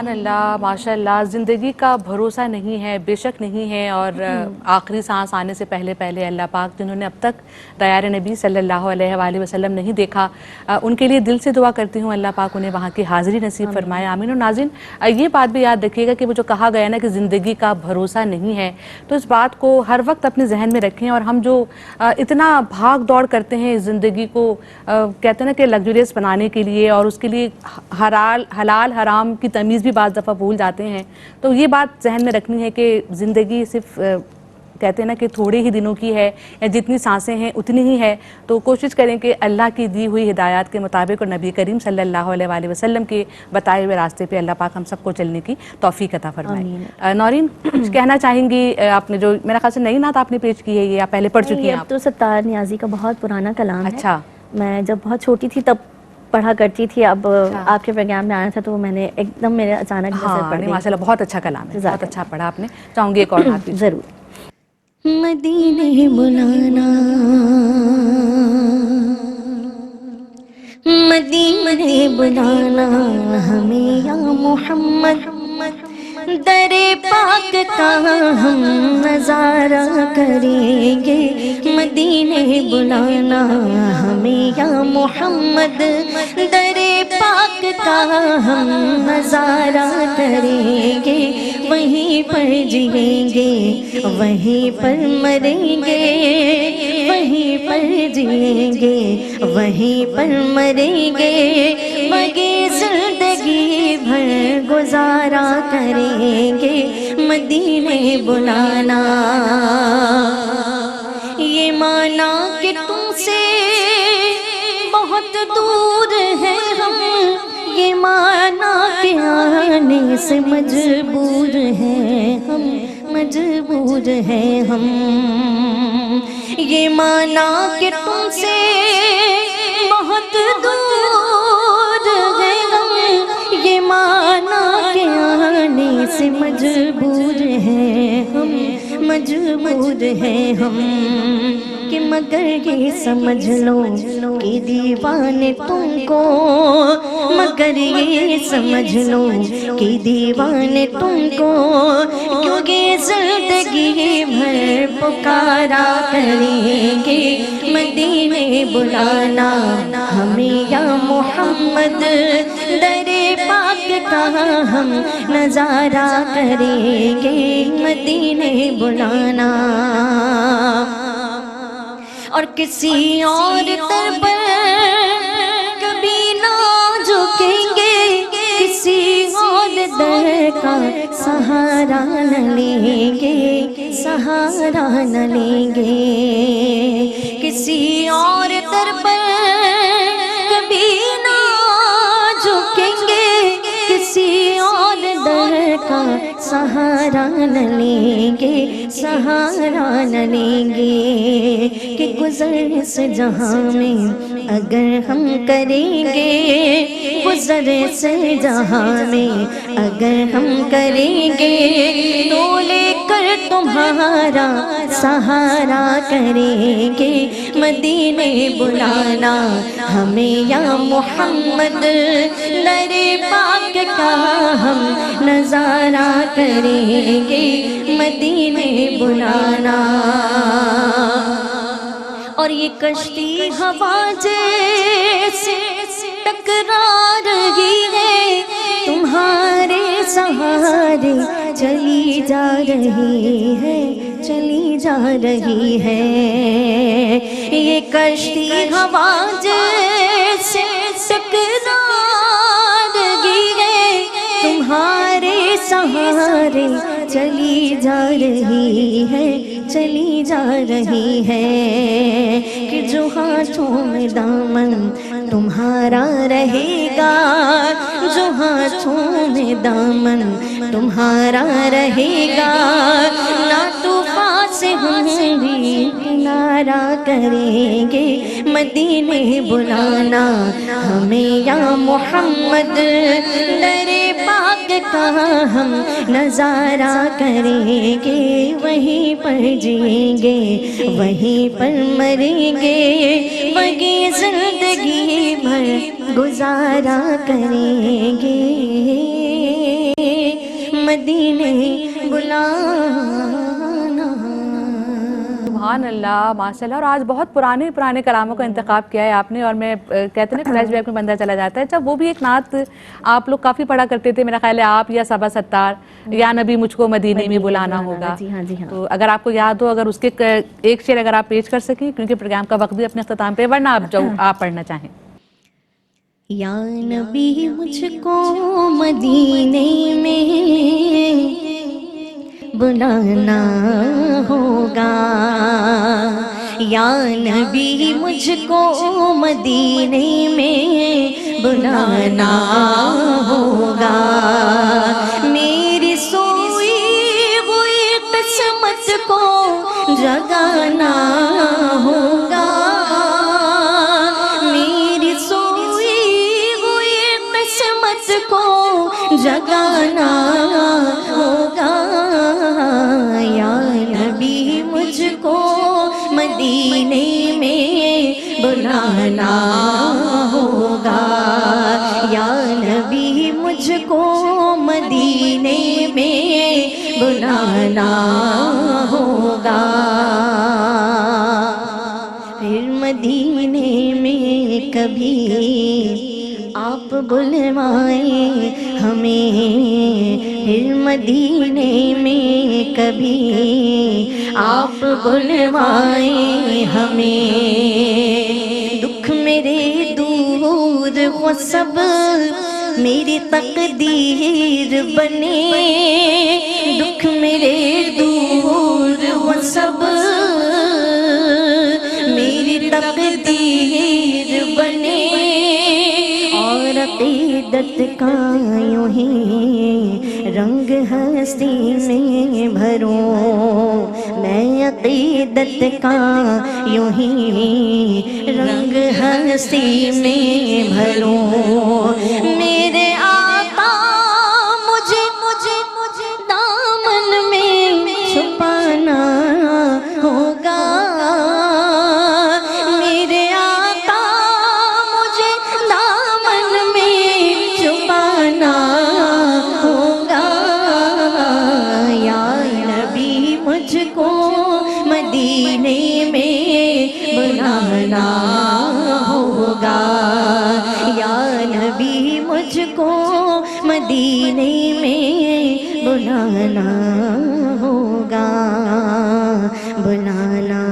سبحان اللہ، ماشاء اللہ. زندگی کا بھروسہ نہیں ہے، بے شک نہیں ہے. اور آخری سانس آنے سے پہلے پہلے اللہ پاک جنہوں نے اب تک دیار نبی صلی اللہ علیہ وآلہ وسلم نہیں دیکھا، ان کے لیے دل سے دعا کرتی ہوں اللہ پاک انہیں وہاں کی حاضری نصیب فرمائے. آمین. اور ناظرین یہ بات بھی یاد رکھیے گا کہ وہ جو کہا گیا نا کہ زندگی کا بھروسہ نہیں ہے، تو اس بات کو ہر وقت اپنے ذہن میں رکھیں. اور ہم جو اتنا بھاگ دوڑ کرتے ہیں زندگی کو کہتے ہیں نا کہ لگژریس بنانے کے لیے، اور اس کے لیے حلال حرام کی تمیز بھی بعض دفعہ بھول جاتے ہیں. تو یہ بات ذہن میں رکھنی ہے کہ زندگی صرف کہتے ہیں نا کہ تھوڑے ہی دنوں کی ہے، یا جتنی سانسیں ہیں اتنی ہی ہے. تو کوشش کریں کہ اللہ کی دی ہوئی ہدایات کے مطابق اور نبی کریم صلی اللہ علیہ وآلہ وسلم کے بتائے ہوئے راستے پہ اللہ پاک ہم سب کو چلنے کی توفیق عطا فرمائے. نورین کچھ کہنا چاہیں گی؟ آپ نے جو میرا خیال سے نئی نعت آپ نے پیش کی ہے، یہ آپ پہلے پڑھ چکی ہیں. اب تو ستار نیازی کا بہت پرانا کلام ہے. اچھا. میں جب بہت چھوٹی تھی تب پڑھا کرتی تھی. اب آپ کے پروگرام میں آنا تھا تو میں نے ایک دم میرے اچانک نظر پڑ گئی. ماشاء اللہ بہت اچھا کلام ہے، بہت اچھا پڑھا آپ نے. چاہوں گی ایک اور نعت. ضرور. مدینے بلانا، مدینے بلانا ہمیں یا محمد، در پاک کا ہم نظارہ کریں گے. مدینے بلانا ہمیں یا محمد، در پاک کا ہم نظارہ کریں گے. وہیں پر جئیں گے، وہیں پر مریں گے، وہیں پر جئیں گے، وہیں پر مریں گے. مگے زندگی بھر گزارا کریں گے. مدینے بلانا، یہ مانا کہ تم سے بہت دور ہے ہم، یہ مانا کہ آنے سے مجبور ہیں ہم، مجبور ہیں ہم. یہ مانا کہ تم سے بہت دور ہے ہم، یہ مانا کہ آنے سے مجبور ہیں ہم، مجبور ہیں ہم. کہ مگر یہ سمجھ لو کہ دیوانے تم کو، مگر یہ سمجھ لو کہ دیوانے تم کو، کیونکہ زندگی بھر پکارا کریں گے. مدینے بلانا ہمیں یا محمد، در پاک کا ہم نظارہ کریں گے. مدینے بلانا. اور کسی اور در پر کبھی نہ جھکیں گے، کسی اور در کا سہارا نہ لیں گے، سہارا نہ لیں گے. کسی اور در پر کبھی نہ جھکیں گے، کسی اور در کا سہارا نہ لیں گے، سہارا نہ لیں گے. کہ گزر اس جہاں میں اگر ہم کریں گے، گزر اس جہاں میں اگر ہم کریں گے، تو لے کر تمہارا سہارا کریں گے. مدینے بلانا ہمیں یا محمد، در پاک کا ہم نظارہ کریں گے. مدینے بلانا. اور یہ کشتی ہوا جیسے ٹکرا رہی ہے، تمہارے سہارے چلی جا رہی ہے، چلی جا رہی ہے. یہ کشتی ہوا جیسے ٹکرا رہی ہے، تمہارے سہارے چلی جا رہی ہے، چلی جا رہی ہے. کہ جو ہاتھوں میں دامن تمہارا رہے گا، جو ہاتھوں میں دامن تمہارا رہے گا، نہ طوفان سے ہم بھی کنارہ کریں گے. مدینے بلانا ہمیں یا محمد، در پاک کا ہم نظارہ کریں گے. وہیں پر جئیں گے، وہیں پر مریں گے، وہیں زندگی بھر گزارا کریں گے. مدینے بلانا. سبحان اللہ، ماشاء اللہ. اور آج بہت پرانے کلاموں کا انتخاب کیا ہے آپ نے، اور میں کہتے ہیں فلیش بیک میں بندہ چلا جاتا ہے. اچھا، وہ بھی ایک نعت آپ لوگ کافی پڑھا کرتے تھے، میرا خیال ہے آپ یا صبا ستار، یا نبی مجھ کو مدینے میں بلانا ہوگا. جی ہاں جی ہاں. تو اگر آپ کو یاد ہو، اگر اس کے ایک شعر اگر آپ پیش کر سکیں، کیونکہ پروگرام کا وقت بھی اپنے اختتام پہ، ورنہ آپ جو آپ پڑھنا چاہیں. یا نبی مجھ کو مدینے میں بلانا ہوگا، یا نبی مجھ کو مدینے میں بلانا ہوگا. میری سوئی ہوئی قسمت کو جگانا ہوگا، میری سوئی ہوئی قسمت کو جگانا ہوگا. یا نبی مجھ کو مدینے میں بلانا ہوگا، یا نبی مجھ کو مدینے میں بلانا ہوگا. پھر مدینے میں کبھی آپ بلوائیں ہمیں، پھر مدینے میں کبھی آپ بلوائیں ہمیں. دکھ میرے دور ہو سب میری تقدیر بنے، دکھ میرے دور ہو سب میری تقدیر بنے. اور عقیدت کا یوں ہی رنگ ہستی میں بھروں، میں عقیدت کا یوں ہی رنگ ہستی میں بھروں. میرے آقا مجھے دامن میں چھپانا ہوگا، میرے آقا مجھے دامن میں چھپانا ہوگا. یا نبی مجھ کو مدینے میں بلانا ہوگا، یا نبی مجھ کو مدینے میں بلانا ہوگا، بلانا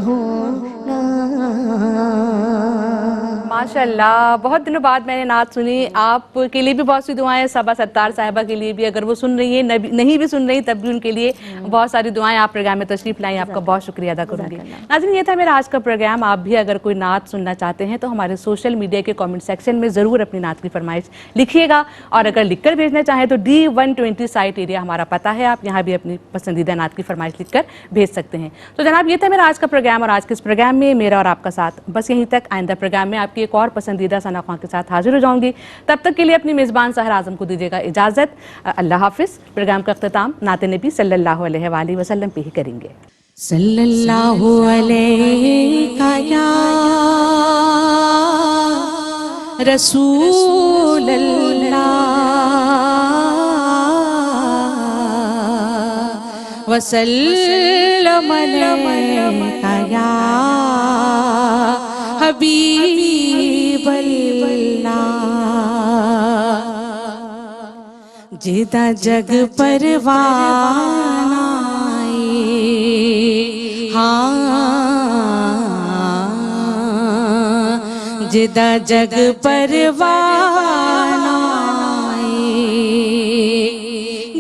ہوگا. ماشاء اللہ، بہت دنوں بعد میں نے نعت سنی. آپ کے لیے بھی بہت سی دعائیں، صبا ستار صاحبہ کے لیے بھی، اگر وہ سن رہی ہیں نہیں بھی سن رہی تب بھی ان کے لیے بہت ساری دعائیں. آپ پروگرام میں تشریف لائیں، آپ کا بہت شکریہ ادا کروں گی. ناظرین، یہ تھا میرا آج کا پروگرام. آپ بھی اگر کوئی نعت سننا چاہتے ہیں تو ہمارے سوشل میڈیا کے کامنٹ سیکشن میں ضرور اپنی نعت کی فرمائش لکھیے گا، اور اگر لکھ کر بھیجنا چاہیں تو D120 سائٹ ایریا ہمارا پتہ ہے، آپ یہاں بھی اپنی پسندیدہ نعت کی فرمائش لکھ کر بھیج سکتے ہیں. تو جناب، یہ تھا میرا آج کا پروگرام، اور آج کے اس پروگرام میں میرا اور آپ کا ساتھ بس یہیں تک. آئندہ پروگرام میں آپ کی ایک اور پسندیدہ ثنا خواں کے ساتھ حاضر ہو جاؤں گی. تب تک کے لیے اپنی میزبان سحر اعظم کو دیجیے گا اجازت. اللہ حافظ. پروگرام کا اختتام نعت نبی صلی اللہ علیہ وآلہ وسلم پہ ہی کریں گے. صلی اللہ علیہ یا رسول اللہ وسلم علیہ یا حبیب اللہ. جدا جگ پروان آئے، ہاں جدا جگ پروان آئے،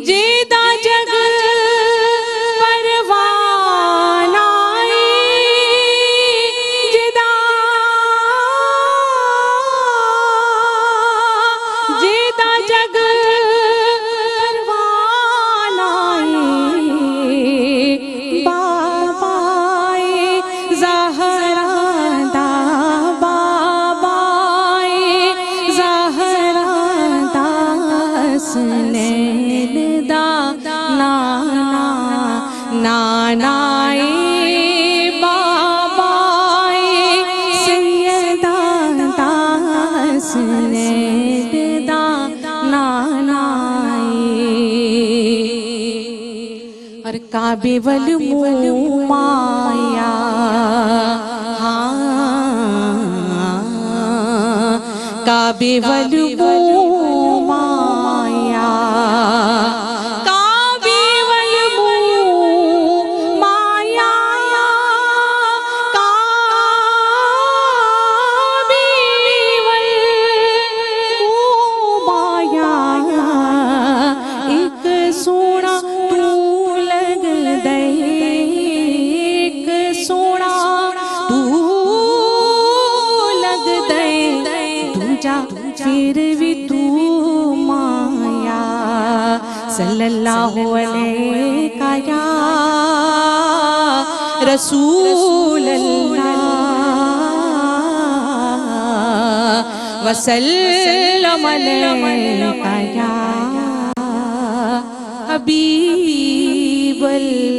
جدا جگ پروان آئے، جدا جگ نانائے بابائے سیدہ داس نیدہ نانائے کعبے والمو مایا کعبے والمو مایا کعبے والمو مایا کعبے والمو مایا ایک سونا تو لگ دے ایک سونا تو لگ دے دوجا پھر بھی تو مایا صلی اللہ علیہ یا رسول اللہ وسلم علیہ یا حبیب اللہ